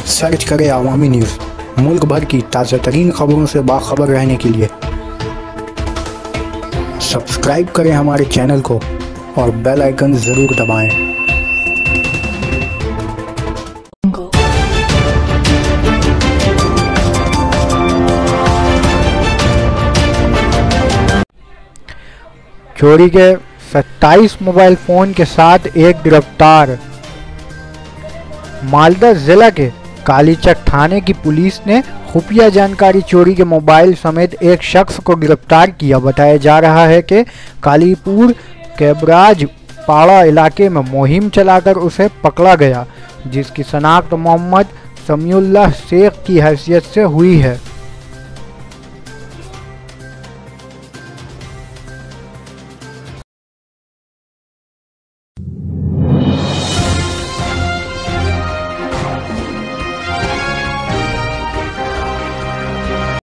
Search करें अवामी news. मुल्क भर की ताज़ा तरीन खबरों से बाखबर रहने के लिए सब्सक्राइब करें हमारे चैनल को और बेल आइकन ज़रूर दबाएं। चोरी के 27 मोबाइल फ़ोन के साथ एक गिरफ्तार। मालदा जिला के कालीचक थाने की पुलिस ने खुफिया जानकारी चोरी के मोबाइल समेत एक शख्स को गिरफ्तार किया। बताया जा रहा है कि कालीपुर कैबराज पाड़ा इलाके में मुहिम चलाकर उसे पकड़ा गया, जिसकी शनाख्त मोहम्मद समीउल्लाह शेख की हैसियत से हुई है।